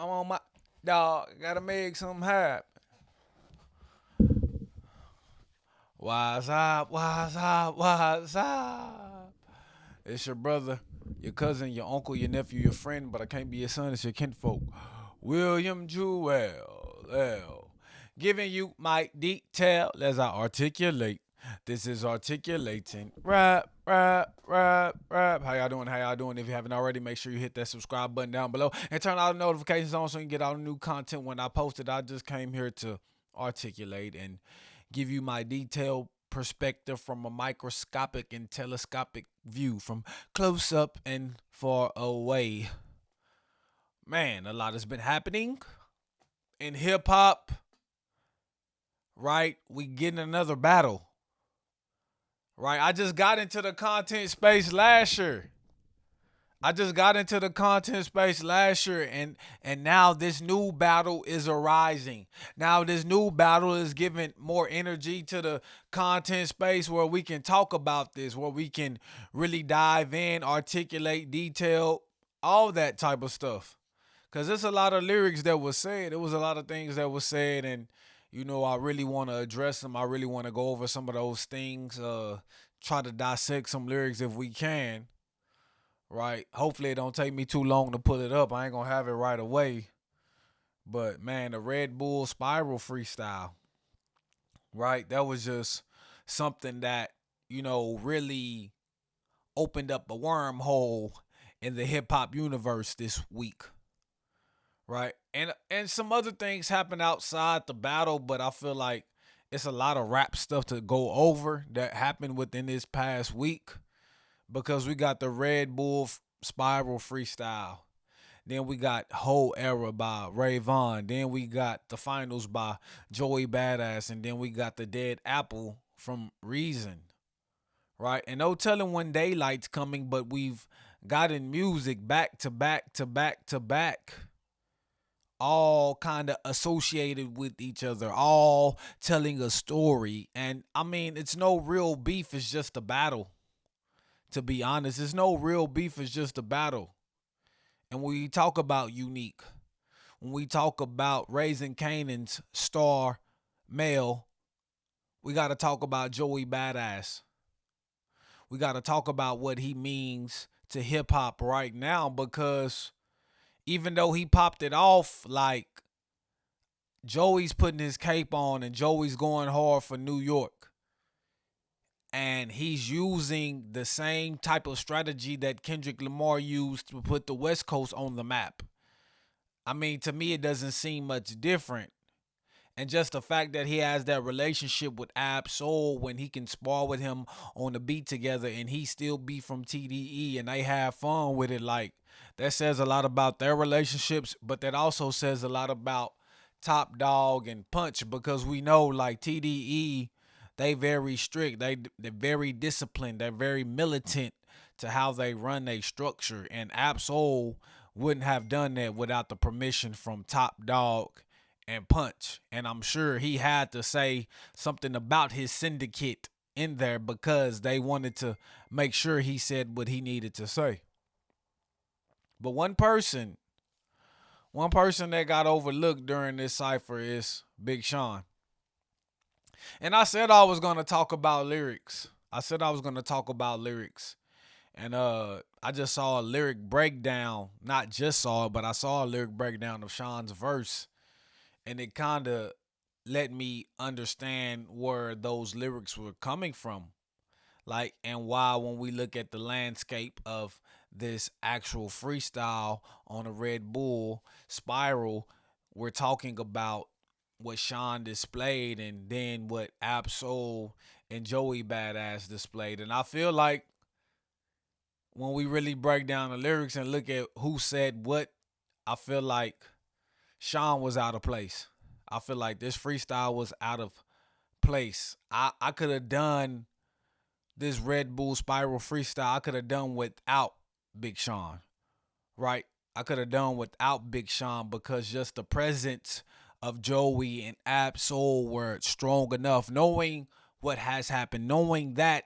I'm on my dog. Gotta make something happen. What's up? What's up? What's up? It's your brother, your cousin, your uncle, your nephew, your friend, but I can't be your son. It's your kinfolk, William Jewell. Giving you my detail as I articulate. This is articulating. Rap. How y'all doing? How y'all doing? If you haven't already, make sure you hit that subscribe button down below and turn all the notifications on so you can get all the new content when I post it. I just came here to articulate and give you my detailed perspective from a microscopic and telescopic view from close up and far away. Man, a lot has been happening in hip hop, right? We getting another battle, right? I just got into the content space last year. And now this new battle is arising. Now this new battle is giving more energy to the content space where we can talk about this, where we can really dive in, articulate, detail, all that type of stuff. Cause there's a lot of lyrics that was said. There was a lot of things that was said, and I really want to address them. I really want to go over some of those things. Try to dissect some lyrics if we can. Right. Hopefully it don't take me too long to pull it up. I ain't gonna have it right away. But man, the Red Bull Spiral freestyle. Right. That was just something that really opened up a wormhole in the hip hop universe this week. Right. And some other things happened outside the battle, but I feel like it's a lot of rap stuff to go over that happened within this past week because we got the Red Bull Spiral freestyle. Then we got Whole Era by Vaughn. Then we got the finals by Joey Badass. And then we got the Dead Apple from Reason. Right? And no telling when daylight's coming, but we've gotten music back to back to back to back, all kind of associated with each other, all telling a story. And I mean, it's no real beef, it's just a battle. To be honest, it's no real beef, it's just a battle. And when we talk about Unique, when we talk about Raising Canaan's star male, we got to talk about Joey Badass. We got to talk about what he means to hip hop right now because even though he popped it off like Joey's putting his cape on and Joey's going hard for New York, and he's using the same type of strategy that Kendrick Lamar used to put the West Coast on the map. I mean, to me, it doesn't seem much different. And just the fact that he has that relationship with Ab Soul when he can spar with him on the beat together and he still be from TDE and they have fun with it, like that says a lot about their relationships, but that also says a lot about Top Dog and Punch because we know like TDE, they very strict, they're very disciplined, they're very militant to how they run their structure, and Ab Soul wouldn't have done that without the permission from Top Dog and Punch. And I'm sure he had to say something about his syndicate in there because they wanted to make sure he said what he needed to say. But one person that got overlooked during this cipher is Big Sean. And I said I was gonna talk about lyrics. And I just saw a lyric breakdown. Not just saw it, but I saw a lyric breakdown of Sean's verse. And it kinda let me understand where those lyrics were coming from. Like, and why when we look at the landscape of this actual freestyle on a Red Bull Spiral, we're talking about what Sean displayed and then what Absol and Joey Badass displayed. And I feel like when we really break down the lyrics and look at who said what, I feel like Sean was out of place. I feel like this freestyle was out of place. I could have done this Red Bull Spiral freestyle. I could have done without Big Sean, right? I could have done without Big Sean because just the presence of Joey and Ab Soul were strong enough. Knowing what has happened, knowing that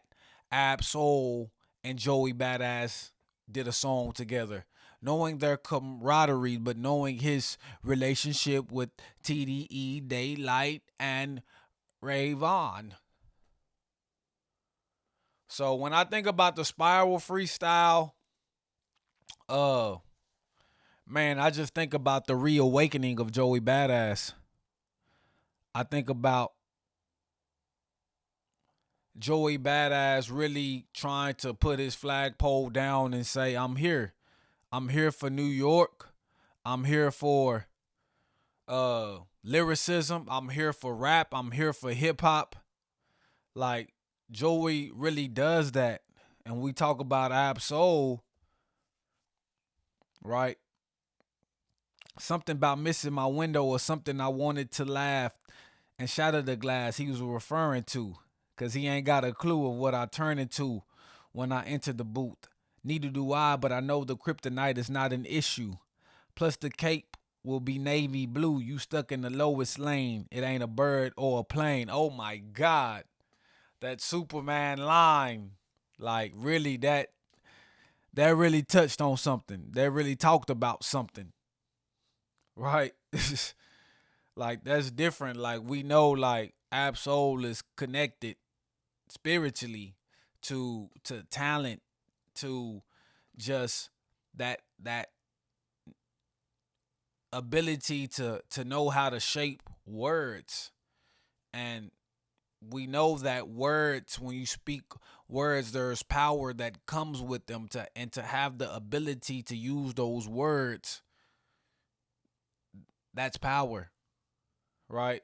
Ab Soul and Joey Badass did a song together. Knowing their camaraderie, but knowing his relationship with TDE, Daylight, and Ray Vaughn. So when I think about the Spiral freestyle, uh, man, I just think about the reawakening of Joey Badass. I think about Joey Badass really trying to put his flagpole down and say, I'm here. I'm here for New York. I'm here for lyricism. I'm here for rap. I'm here for hip hop. Like Joey really does that. And we talk about Ab Soul, right? Something about missing my window or something I wanted to laugh and shatter the glass he was referring to. Cause he ain't got a clue of what I turn into when I enter the booth. Neither do I, but I know the kryptonite is not an issue. Plus the cape will be navy blue. You stuck in the lowest lane. It ain't a bird or a plane. Oh my God. That Superman line. Like really that really touched on something. That really talked about something. Right? Like that's different. Like we know like Absol is connected spiritually to talent, to just that ability to know how to shape words. And we know that words, when you speak words, there's power that comes with them, to have the ability to use those words, that's power, right?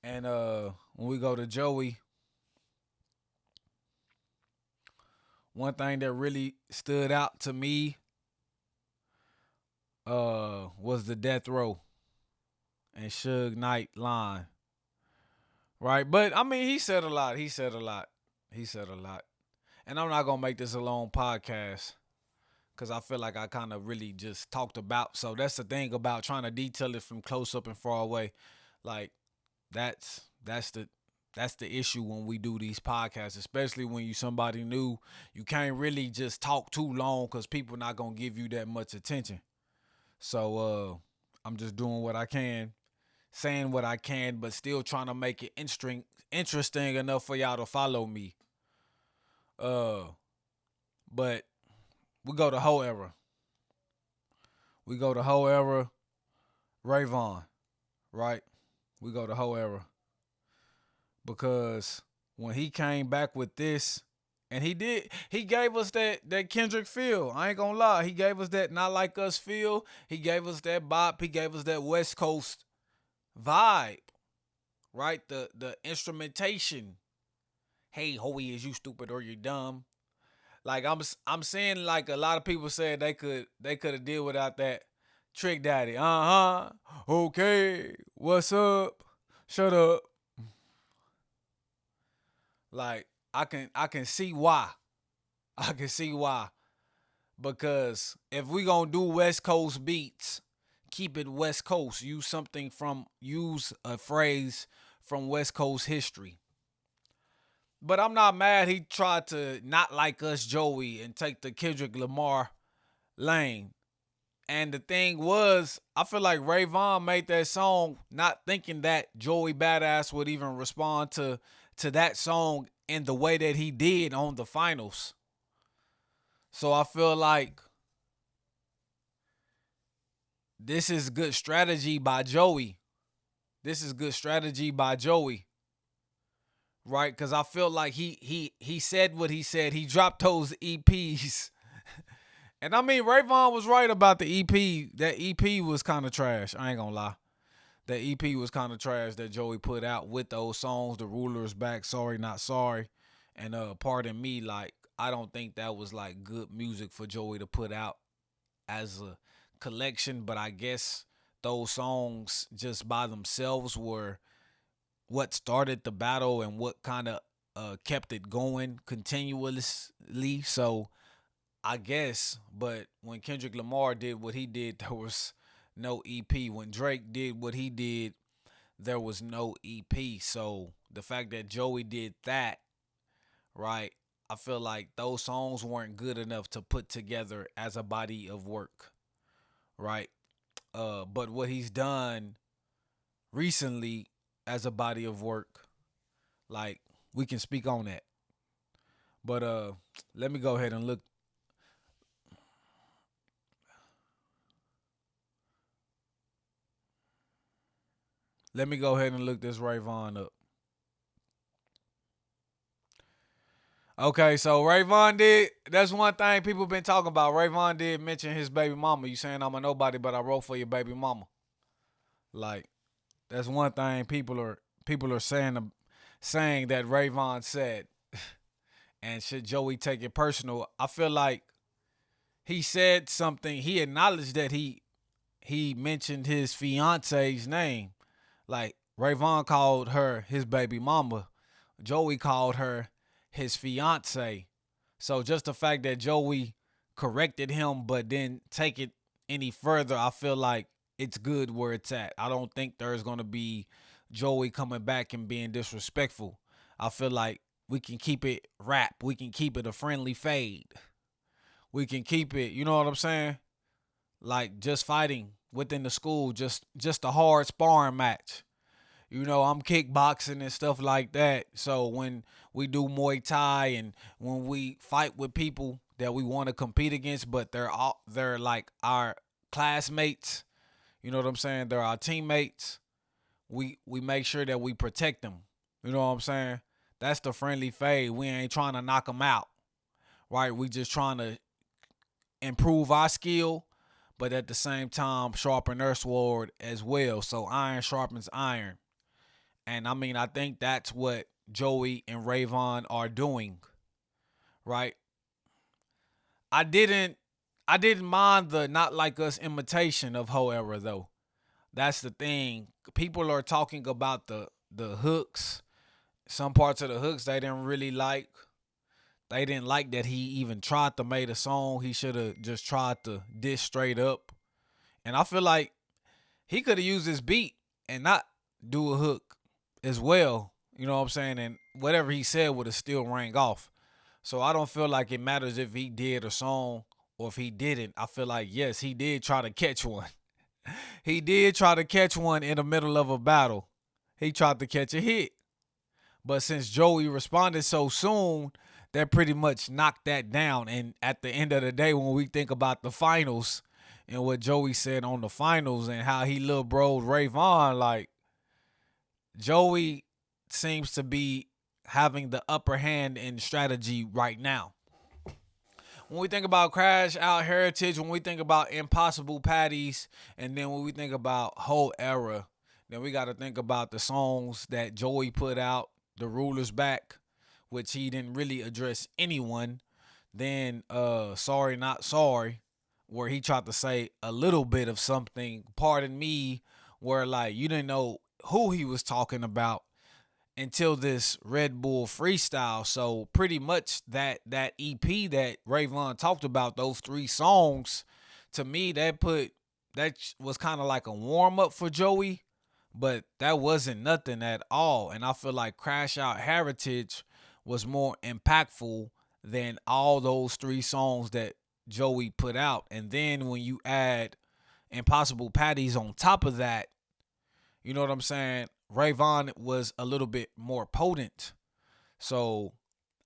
And when we go to Joey, one thing that really stood out to me was the death row and Suge Knight line. Right? But I mean he said a lot. He said a lot. He said a lot. And I'm not gonna make this a long podcast because I feel like I kind of really just talked about. So that's the thing about trying to detail it from close up and far away. Like that's the issue when we do these podcasts, especially when you somebody new. You can't really just talk too long because people not gonna give you that much attention. So I'm just doing what I can, saying what I can, but still trying to make it interesting enough for y'all to follow me. Uh, but we go to whole era. We go to whole era. Ray Vaughn, right? We go to whole era because when he came back with this, and he gave us that Kendrick feel. I ain't gonna lie, he gave us that not like us feel. He gave us that bop. He gave us that West Coast vibe, right? The instrumentation. Hey, hoey, is you stupid or you dumb? Like I'm saying, like a lot of people said they could have did without that Trick Daddy. Okay. What's up? Shut up. Like I can see why. I can see why. Because if we gonna do West Coast beats, keep it West Coast. Use a phrase from West Coast history. But I'm not mad he tried to not like us Joey and take the Kendrick Lamar lane. And the thing was, I feel like Ray Vaughn made that song not thinking that Joey Badass would even respond to that song in the way that he did on the finals. So I feel like this is good strategy by Joey. This is good strategy by Joey, right? Because I feel like he said what he said. He dropped those EPs. And I mean, Ray Vaughn was right about the EP. That EP was kind of trash. I ain't gonna lie. That EP was kind of trash that Joey put out with those songs. The Ruler's Back, Sorry Not Sorry, and Pardon Me. Like, I don't think that was like good music for Joey to put out as a collection. But I guess those songs just by themselves were what started the battle and what kind of kept it going continuously. So I guess, but when Kendrick Lamar did what he did, there was no EP. When Drake did what he did, there was no EP. So the fact that Joey did that, right? I feel like those songs weren't good enough to put together as a body of work, right? But what he's done recently as a body of work, like we can speak on that. But let me go ahead and look. Let me go ahead and look this Ray Vaughn up. Okay, so Ray Vaughn did. That's one thing people been talking about. Ray Vaughn did mention his baby mama. You saying I'm a nobody, but I wrote for your baby mama. Like that's one thing people are saying that Ray Vaughn said. And should Joey take it personal? I feel like he said something. He acknowledged that he mentioned his fiance's name. Like Ray Vaughn called her his baby mama. Joey called her his fiance. So just the fact that Joey corrected him but didn't take it any further, I feel like it's good where it's at. I don't think there's gonna be Joey coming back and being disrespectful. I feel like we can keep it rap. We can keep it a friendly fade. We can keep it, you know what I'm saying? Like just fighting within the school, just a hard sparring match. You know, I'm kickboxing and stuff like that. So when we do Muay Thai and when we fight with people that we want to compete against, but they're like our classmates, you know what I'm saying? They're our teammates. We make sure that we protect them. You know what I'm saying? That's the friendly fade. We ain't trying to knock them out, right? We just trying to improve our skill, but at the same time sharpen their sword as well. So iron sharpens iron. And I mean, I think that's what Joey and Rayvon are doing, right? I didn't I didn't mind the not like us imitation of However though. That's the thing. People are talking about the hooks. Some parts of the hooks they didn't really like. They didn't like that he even tried to make a song. He should have just tried to diss straight up. And I feel like he could have used this beat and not do a hook as well. You know what I'm saying? And whatever he said would have still rang off. So I don't feel like it matters if he did a song or if he didn't. I feel like yes, he did try to catch one. He did try to catch one in the middle of a battle. He tried to catch a hit. But since Joey responded so soon, that pretty much knocked that down. And at the end of the day, when we think about the finals and what Joey said on the finals and how he little broed Ray Vaughn, like Joey seems to be having the upper hand in strategy right now. When we think about Crash Out Heritage, when we think about Impossible Patties, and then when we think about Whole Era, then we got to think about the songs that Joey put out, The Ruler's Back, which he didn't really address anyone. Then Sorry Not Sorry, where he tried to say a little bit of something, pardon me, where like you didn't know who he was talking about until this Red Bull freestyle. So pretty much that EP that Rayvon talked about, those three songs, to me that was kind of like a warm up for Joey, but that wasn't nothing at all. And I feel like Crash Out Heritage was more impactful than all those three songs that Joey put out. And then when you add Impossible Patties on top of that, you know what I'm saying? Rayvon was a little bit more potent. So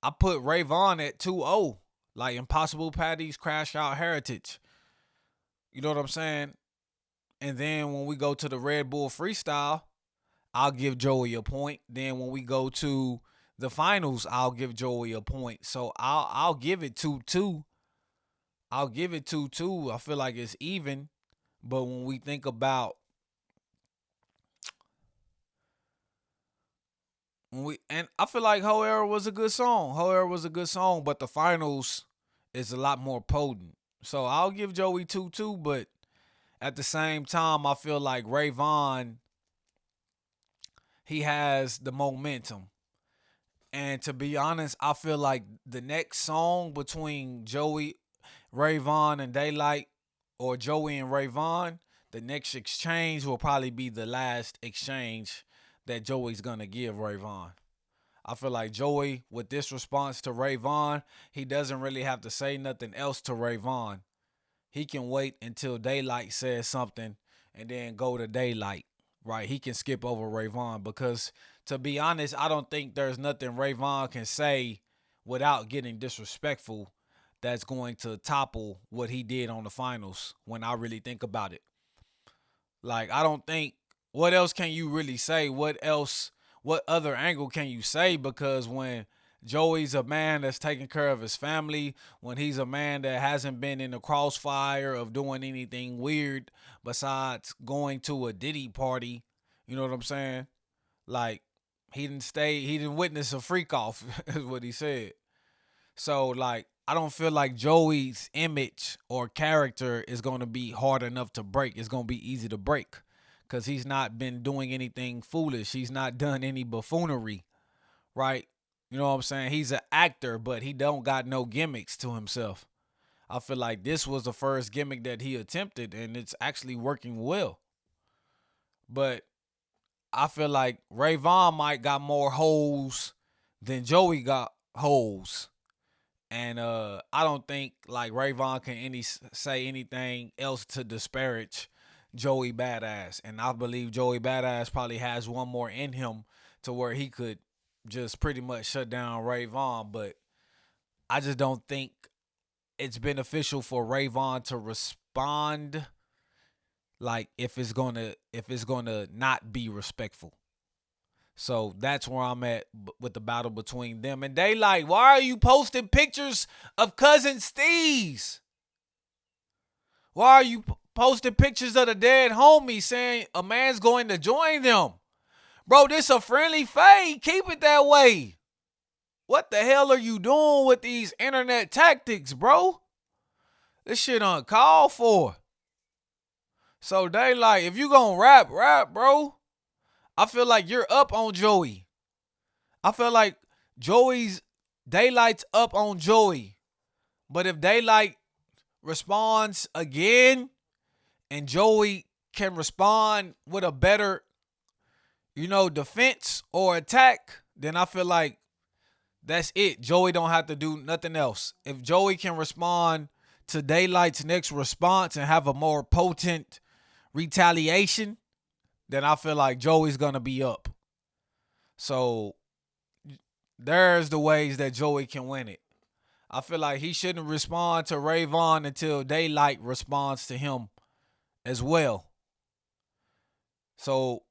I put Rayvon at 2-0. Like Impossible Patties, Crash Out Heritage. You know what I'm saying? And then when we go to the Red Bull freestyle, I'll give Joey a point. Then when we go to the finals, I'll give Joey a point. So I'll give it 2-2. I'll give it 2-2. I feel like it's even. But when we think about and I feel like Whole Era was a good song. Whole Era was a good song, but the finals is a lot more potent. So I'll give Joey 2-2, but at the same time, I feel like Ray Vaughn, he has the momentum. And to be honest, I feel like the next song between Joey, Ray Vaughn, and Daylight, or Joey and Ray Vaughn, the next exchange will probably be the last exchange that Joey's gonna give Ray Vaughn. I feel like Joey, with this response to Ray Vaughn, he doesn't really have to say nothing else to Ray Vaughn. He can wait until Daylight says something and then go to Daylight. Right? He can skip over Ray Vaughn because, to be honest, I don't think there's nothing Ray Vaughn can say without getting disrespectful that's going to topple what he did on the finals when I really think about it. Like, I don't think, what else can you really say? What other angle can you say? Because when Joey's a man that's taking care of his family, when he's a man that hasn't been in the crossfire of doing anything weird besides going to a Diddy party, you know what I'm saying? Like, he didn't witness a freak off, is what he said. So, like, I don't feel like Joey's image or character is going to be hard enough to break. It's going to be easy to break because he's not been doing anything foolish. He's not done any buffoonery, right? You know what I'm saying? He's an actor, but he don't got no gimmicks to himself. I feel like this was the first gimmick that he attempted, and it's actually working well. But I feel like Ray Vaughn might got more holes than Joey got holes. And I don't think like Ray Vaughn can say anything else to disparage Joey Badass. And I believe Joey Badass probably has one more in him to where he could just pretty much shut down Ray Vaughn. But I just don't think it's beneficial for Ray Vaughn to respond like if it's gonna not be respectful. So that's where I'm at with the battle between them and Daylight. Why are you posting pictures of cousin Steve's? Why are you posting pictures of the dead homie saying a man's going to join them? Bro, this a friendly fade. Keep it that way. What the hell are you doing with these internet tactics, bro? This shit uncalled for. So Daylight, if you gonna rap, bro. I feel like you're up on Joey. I feel like Daylight's up on Joey. But if Daylight responds again and Joey can respond with a better, defense or attack, then I feel like that's it. Joey don't have to do nothing else. If Joey can respond to Daylight's next response and have a more potent retaliation, then I feel like Joey's going to be up. So there's the ways that Joey can win it. I feel like he shouldn't respond to Ray Vaughn until Daylight responds to him as well. So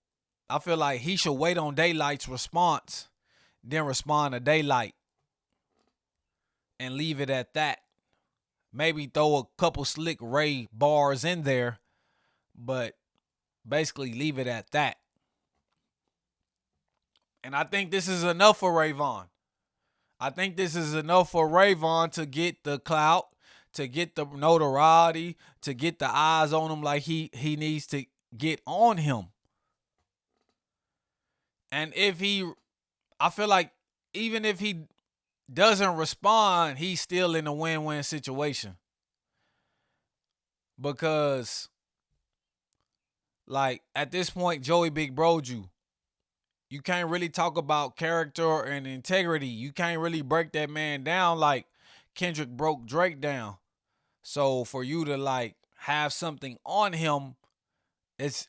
I feel like he should wait on Daylight's response, then respond to Daylight and leave it at that. Maybe throw a couple slick Ray bars in there, but basically leave it at that. And I think this is enough for Ray Vaughn. I think this is enough for Ray Vaughn to get the clout, to get the notoriety, to get the eyes on him like he needs to get on him. And I feel like even if he doesn't respond, he's still in a win-win situation. Because, like, at this point, Joey Big Bro'd you. You can't really talk about character and integrity. You can't really break that man down like Kendrick broke Drake down. So for you to like have something on him, it's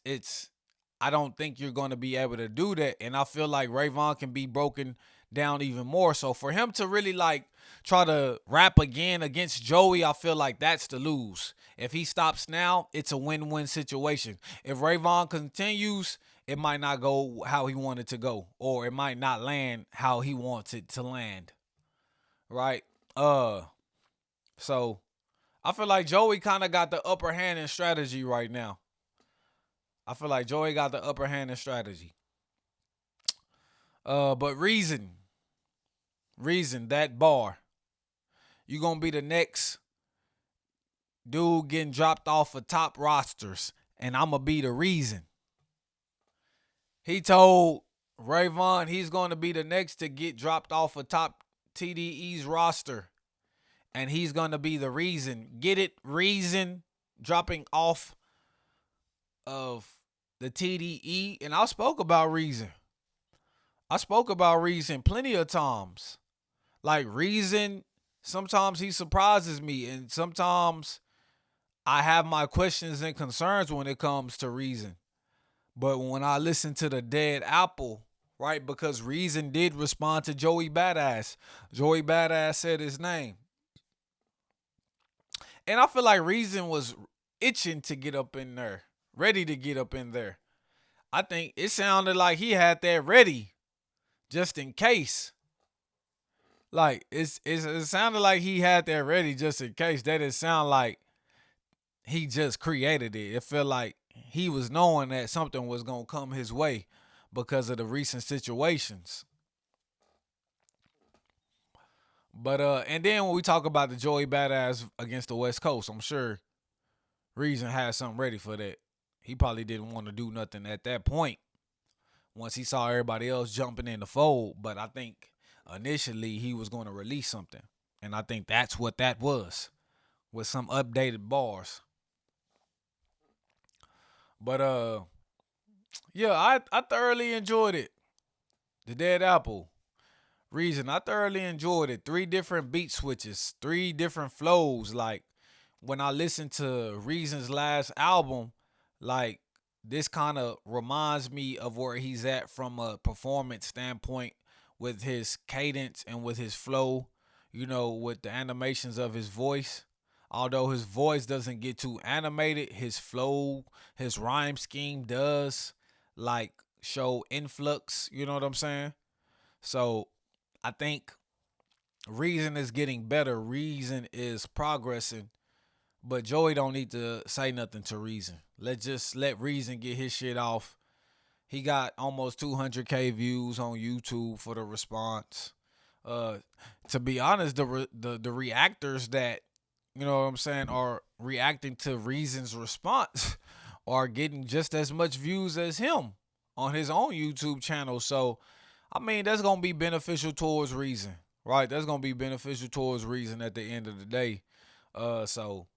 I don't think you're going to be able to do that. And I feel like Ray Vaughn can be broken down even more. So for him to really like try to rap again against Joey, I feel like that's the lose. If he stops now, it's a win-win situation. If Ray Vaughn continues, it might not go how he wanted to go, or it might not land how he wants it to land. Right? So I feel like Joey kind of got the upper hand in strategy right now. I feel like Joey got the upper hand in strategy. But reason, that bar. You gonna be the next dude getting dropped off of top rosters, and I'ma be the reason. He told Ray Vaughn he's gonna be the next to get dropped off of top TDE's roster, and he's gonna be the reason. Get it? Reason dropping off of the TDE, and I spoke about Reason. I spoke about Reason plenty of times. Like Reason, sometimes he surprises me, and sometimes I have my questions and concerns when it comes to Reason. But when I listen to the Dead Apple, right, because Reason did respond to Joey Badass. Joey Badass said his name. And I feel like Reason was itching to get up in there, ready to get up in there. I think it sounded like he had that ready just in case. Like it sounded like he had that ready just in case. That didn't sound like he just created it. It felt like he was knowing that something was gonna come his way because of the recent situations. But and then when we talk about the Joey Badass against the West Coast, I'm sure Reason had something ready for that. He probably didn't want to do nothing at that point once he saw everybody else jumping in the fold. But I think initially he was going to release something. And I think that's what that was, with some updated bars. But yeah, I thoroughly enjoyed it. The Dead Apple. Reason, I thoroughly enjoyed it. Three different beat switches, three different flows. Like when I listened to Reason's last album, like this kind of reminds me of where he's at from a performance standpoint with his cadence and with his flow, with the animations of his voice. Although his voice doesn't get too animated, his flow, his rhyme scheme does like show influx, you know what I'm saying? So I think Reason is getting better. Reason is progressing. But Joey don't need to say nothing to Reason. Let's just let Reason get his shit off. He got almost 200K views on YouTube for the response. Uh, to be honest, the reactors that what I'm saying are reacting to Reason's response are getting just as much views as him on his own YouTube channel. So I mean, that's gonna be beneficial towards Reason, right? That's gonna be beneficial towards Reason at the end of the day. So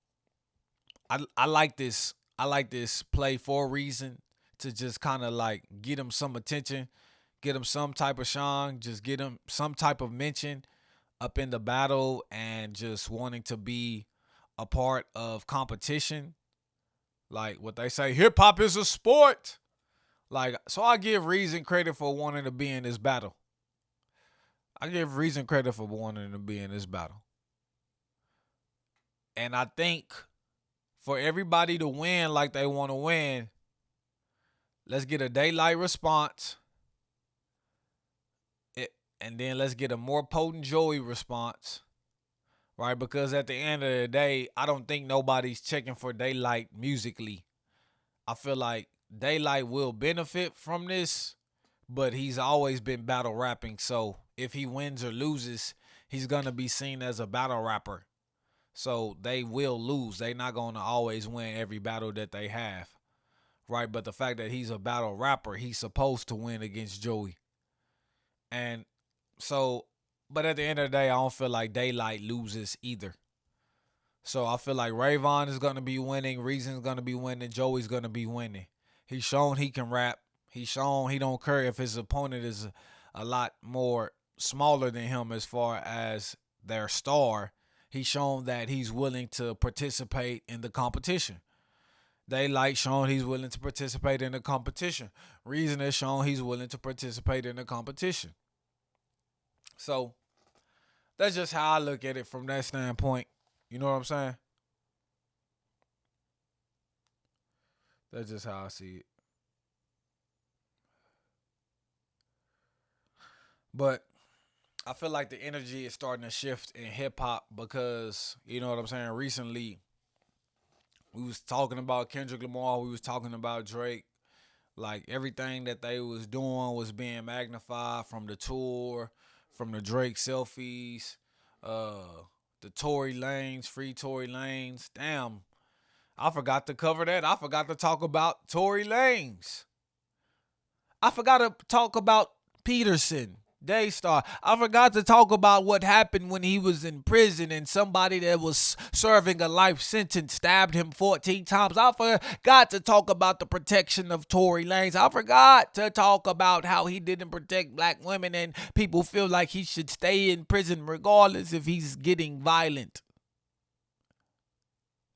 I like this. I like this play for Reason to just kind of like get him some attention, get him some type of shine, just get him some type of mention up in the battle, and just wanting to be a part of competition. Like what they say, hip hop is a sport. Like, so I give Reason credit for wanting to be in this battle. I give Reason credit for wanting to be in this battle. And I think for everybody to win like they want to win, let's get a daylight response. And then let's get a more potent Joey response. Right? Because at the end of the day, I don't think nobody's checking for daylight musically. I feel like Daylight will benefit from this, but he's always been battle rapping. So if he wins or loses, he's gonna be seen as a battle rapper. So they will lose. They're not gonna always win every battle that they have. Right? But the fact that he's a battle rapper, he's supposed to win against Joey. And so but at the end of the day, I don't feel like Daylight loses either. So I feel like Vaughn is gonna be winning, Reason's gonna be winning, Joey's gonna be winning. He's shown he can rap. He's shown he don't care if his opponent is a lot more smaller than him as far as their star. He's shown that he's willing to participate in the competition. Daylight shown he's willing to participate in the competition. Reason has shown he's willing to participate in the competition. So that's just how I look at it from that standpoint. You know what I'm saying? That's just how I see it. But I feel like the energy is starting to shift in hip hop because you know what I'm saying. Recently, we was talking about Kendrick Lamar. We was talking about Drake. Like everything that they was doing was being magnified from the tour, from the Drake selfies, the Tory Lanes, free Tory Lanes. Damn, I forgot to cover that. I forgot to talk about Tory Lanes. I forgot to talk about Peterson. Daystar. I forgot to talk about what happened when he was in prison and somebody that was serving a life sentence stabbed him 14 times. I forgot to talk about the protection of Tory Lanez. I forgot to talk about how he didn't protect black women and people feel like he should stay in prison regardless if he's getting violent.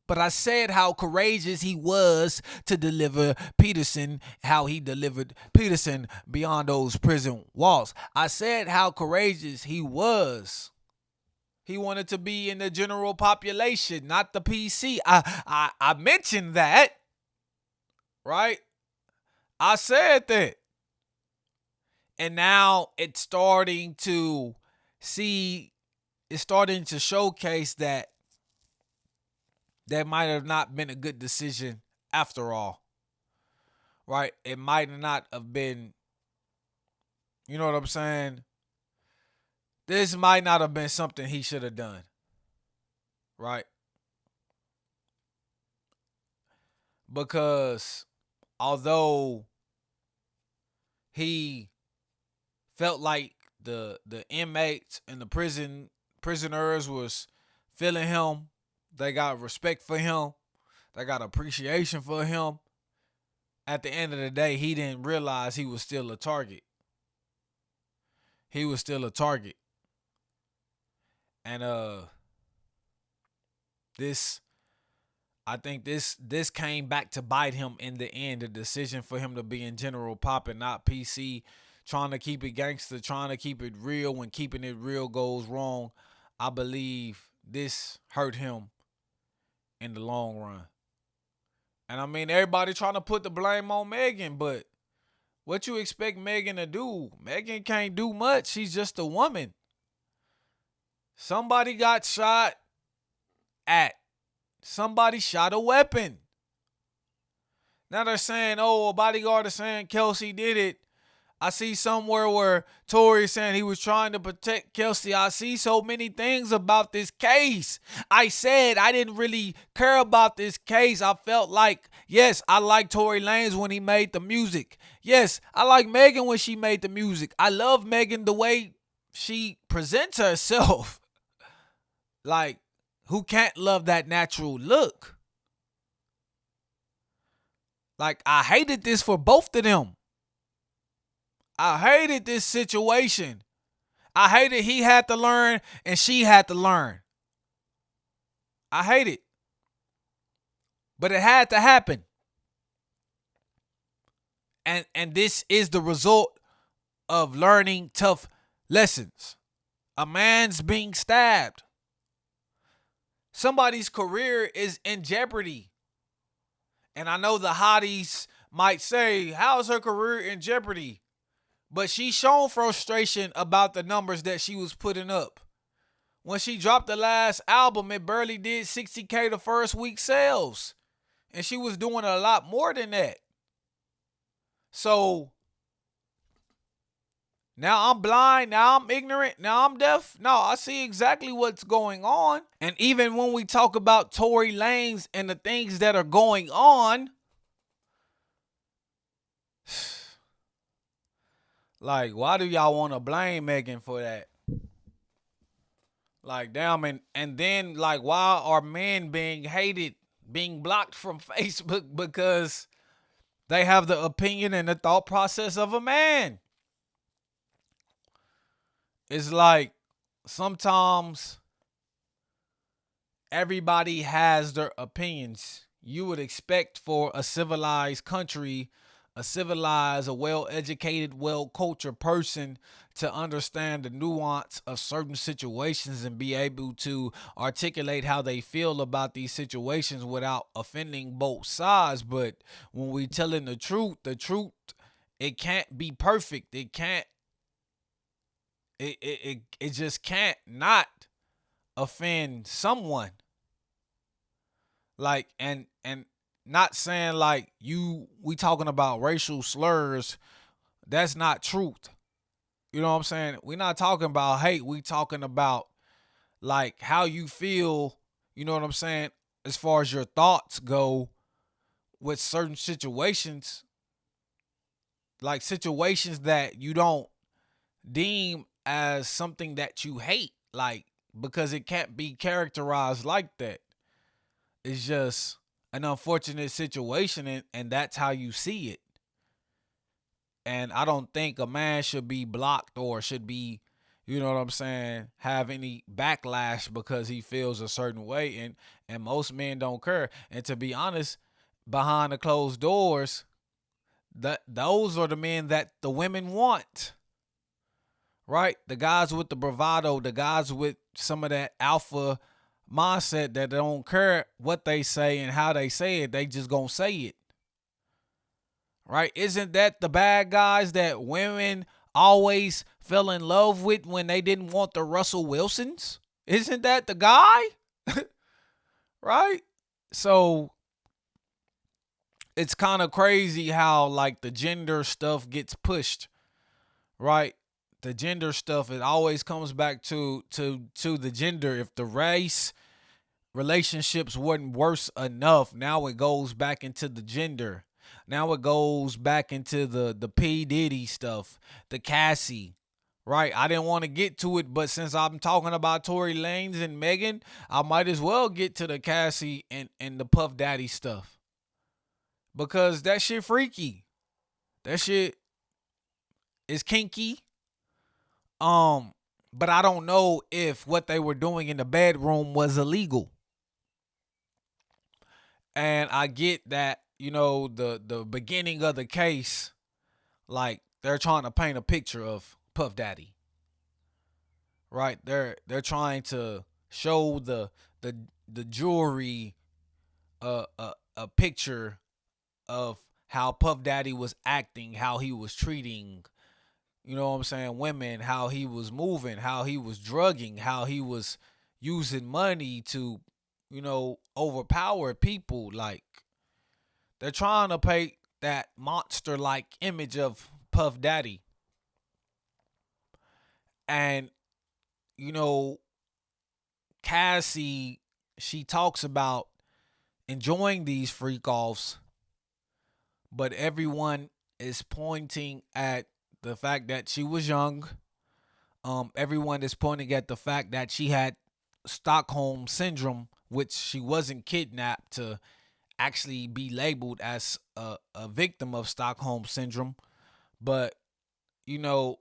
But I said how courageous he was to deliver Peterson, how he delivered Peterson beyond those prison walls. I said how courageous he was. He wanted to be in the general population, not the PC. I mentioned that, right? I said that. And now it's starting to showcase that might have not been a good decision after all, right? It might not have been, you know what I'm saying? This might not have been something he should have done, right? Because although he felt like the inmates and the prisoners was feeling him, they got respect for him, they got appreciation for him. At the end of the day, he didn't realize he was still a target. He was still a target. And this I think this came back to bite him in the end. The decision for him to be in general pop and not PC, trying to keep it gangster, trying to keep it real when keeping it real goes wrong. I believe this hurt him in the long run. And I mean, everybody trying to put the blame on Megan, but what you expect Megan to do? Megan can't do much. She's just a woman. Somebody got shot at. Somebody shot a weapon. Now they're saying, oh, a bodyguard is saying Kelsey did it. I see somewhere where Tory is saying he was trying to protect Kelsey. I see so many things about this case. I said I didn't really care about this case. I felt like, yes, I like Tory Lanez when he made the music. Yes, I like Megan when she made the music. I love Megan the way she presents herself. Like, who can't love that natural look? Like, I hated this for both of them. I hated this situation. I hated he had to learn and she had to learn. I hate it. But it had to happen. And this is the result of learning tough lessons. A man's being stabbed. Somebody's career is in jeopardy. And I know the hotties might say, how's her career in jeopardy? But she's shown frustration about the numbers that she was putting up. When she dropped the last album, it barely did 60K the first week sales. And she was doing a lot more than that. So, now I'm blind, now I'm ignorant, now I'm deaf. No, I see exactly what's going on. And even when we talk about Tory Lanez and the things that are going on, like, why do y'all want to blame Megan for that? Like, damn, and then, like, why are men being hated, being blocked from Facebook because they have the opinion and the thought process of a man? It's like, sometimes everybody has their opinions. You would expect for a civilized country, a well-educated, well-cultured person to understand the nuance of certain situations and be able to articulate how they feel about these situations without offending both sides. But when we telling the truth, it can't be perfect. It just can't not offend someone. Like, and not saying like we talking about racial slurs. That's not truth. You know what I'm saying? We're not talking about hate. We talking about like how you feel, you know what I'm saying, as far as your thoughts go with certain situations. Like situations that you don't deem as something that you hate, like, because it can't be characterized like that. It's just an unfortunate situation, and that's how you see it. And I don't think a man should be blocked or should be, you know what I'm saying, have any backlash because he feels a certain way. And most men don't care. And to be honest, behind the closed doors, those are the men that the women want. Right? The guys with the bravado, the guys with some of that alpha mindset that don't care what they say and how they say it, they just gonna say it. Right? Isn't that the bad guys that women always fell in love with when they didn't want the Russell Wilsons? Isn't that the guy? Right? So it's kind of crazy how like the gender stuff gets pushed, right? The gender stuff, it always comes back to the gender. If the race relationships weren't worse enough, now it goes back into the gender. Now it goes back into the P Diddy stuff, the Cassie. Right, I didn't want to get to it, but since I'm talking about Tory Lanez and Megan, I might as well get to the Cassie and the Puff Daddy stuff because that shit freaky. That shit is kinky. Um, but I don't know if what they were doing in the bedroom was illegal. And I get that, the beginning of the case, like they're trying to paint a picture of Puff Daddy, right? They're trying to show the the jury a picture of how Puff Daddy was acting, how he was treating, women, how he was moving, how he was drugging, how he was using money to, overpower people. Like, they're trying to paint that monster like image of Puff Daddy. And, you know, Cassie, she talks about enjoying these freak offs, but everyone is pointing at the fact that she was young. Everyone is pointing at the fact that she had Stockholm syndrome, which she wasn't kidnapped to actually be labeled as a victim of Stockholm syndrome. But, you know,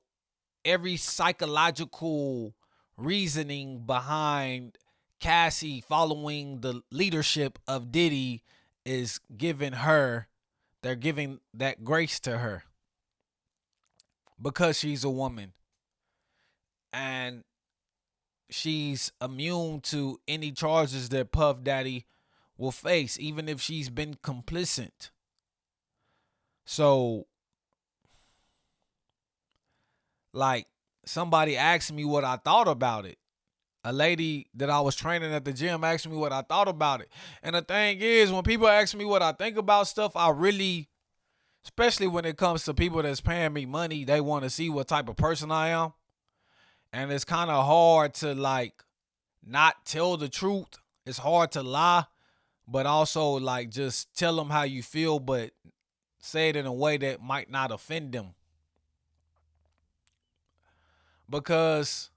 every psychological reasoning behind Cassie following the leadership of Diddy is giving her, they're giving that grace to her because she's a woman. And she's immune to any charges that Puff Daddy will face, even if she's been complicit. So, like, somebody asked me what I thought about it. A lady that I was training at the gym asked me what I thought about it. And the thing is, when people ask me what I think about stuff, I really, especially when it comes to people that's paying me money, they want to see what type of person I am. And it's kind of hard to, like, not tell the truth. It's hard to lie, but also, like, just tell them how you feel, but say it in a way that might not offend them. Because,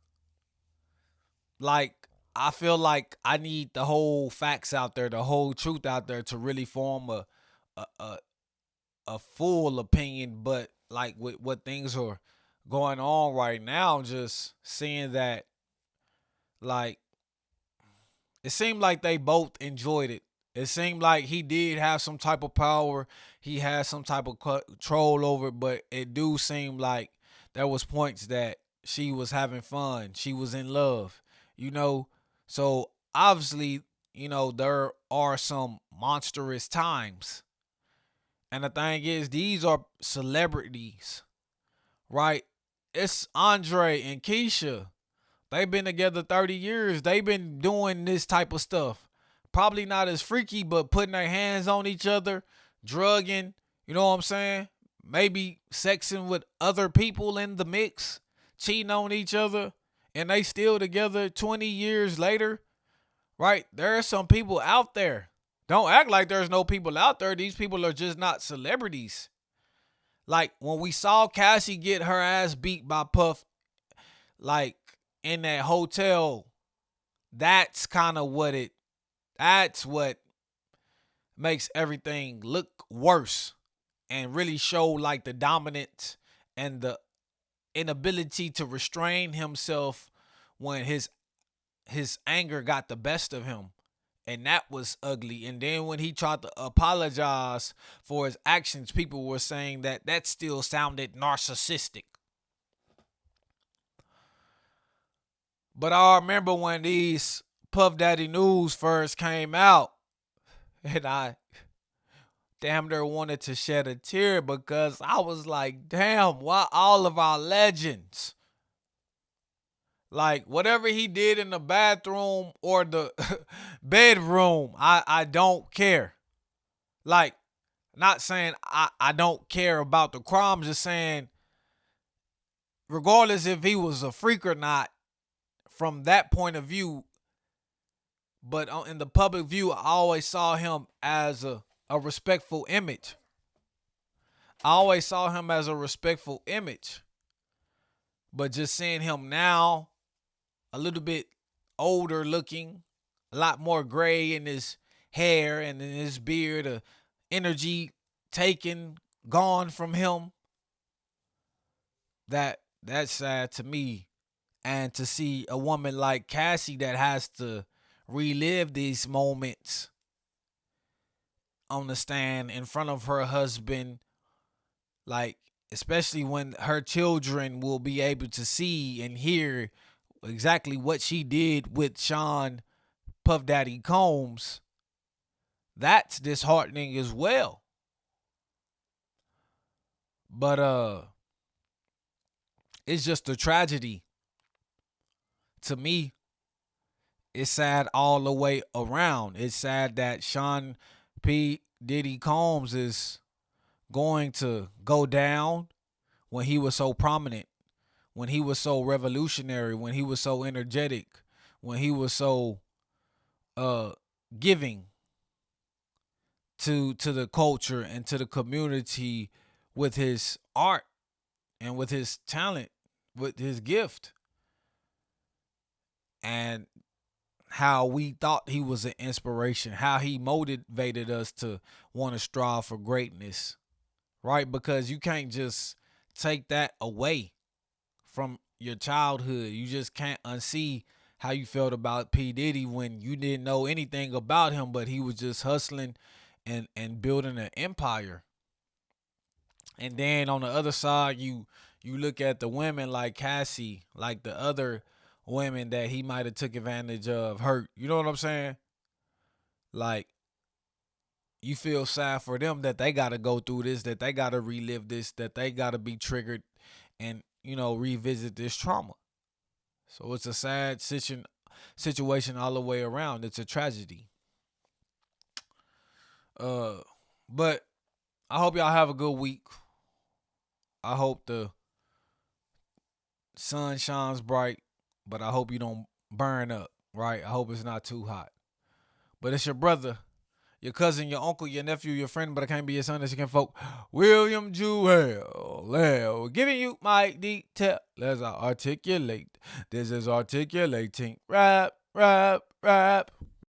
like, I feel like I need the whole facts out there, the whole truth out there to really form a a, a full opinion. But like with what things are going on right now, just seeing that, like, it seemed like they both enjoyed it. It seemed like he did have some type of power. He had some type of control over it, but it do seem like there was points that she was having fun. She was in love, you know. So obviously, there are some monstrous times. And the thing is, these are celebrities, right? It's Andre and Keisha. They've been together 30 years. They've been doing this type of stuff. Probably not as freaky, but putting their hands on each other, drugging, you know what I'm saying? Maybe sexing with other people in the mix, cheating on each other, and they still together 20 years later, right? There are some people out there. Don't act like there's no people out there. These people are just not celebrities. Like when we saw Cassie get her ass beat by Puff like in that hotel, that's kind of that's what makes everything look worse and really show like the dominance and the inability to restrain himself when his anger got the best of him. And that was ugly. And then when he tried to apologize for his actions, people were saying that that still sounded narcissistic. But I remember when these Puff Daddy news first came out, and I damn near wanted to shed a tear because I was like, damn, why all of our legends? Like whatever he did in the bathroom or the bedroom, I don't care. Like, not saying I don't care about the crime, just saying regardless if he was a freak or not, from that point of view, but in the public view, I always saw him as a respectful image. I always saw him as a respectful image. But just seeing him now, a little bit older looking, a lot more gray in his hair and in his beard, energy taken, gone from him. That's sad to me. And to see a woman like Cassie that has to relive these moments on the stand in front of her husband, like especially when her children will be able to see and hear exactly what she did with Sean Puff Daddy Combs, that's disheartening as well. But it's just a tragedy. To me, it's sad all the way around. It's sad that Sean P. Diddy Combs is going to go down when he was so prominent, when he was so revolutionary, when he was so energetic, when he was so uh giving to the culture and to the community with his art and with his talent, with his gift, and how we thought he was an inspiration, how he motivated us to want to strive for greatness, right? Because you can't just take that away from your childhood. You just can't unsee how you felt about P. Diddy when you didn't know anything about him, but he was just hustling and building an empire. And then on the other side, you look at the women like Cassie, like the other women that he might have took advantage of, hurt. You know what I'm saying? Like you feel sad for them that they got to go through this, that they got to relive this, that they got to be triggered and revisit this trauma. So it's a sad situation all the way around. It's a tragedy. Uh, but I hope y'all have a good week. I hope the sun shines bright, but I hope you don't burn up, right? I hope it's not too hot. But it's your brother, your cousin, your uncle, your nephew, your friend, but I can't be your son as you can folk. William Jewell, giving you my detail as I articulate. This is articulating. Rap, rap, rap.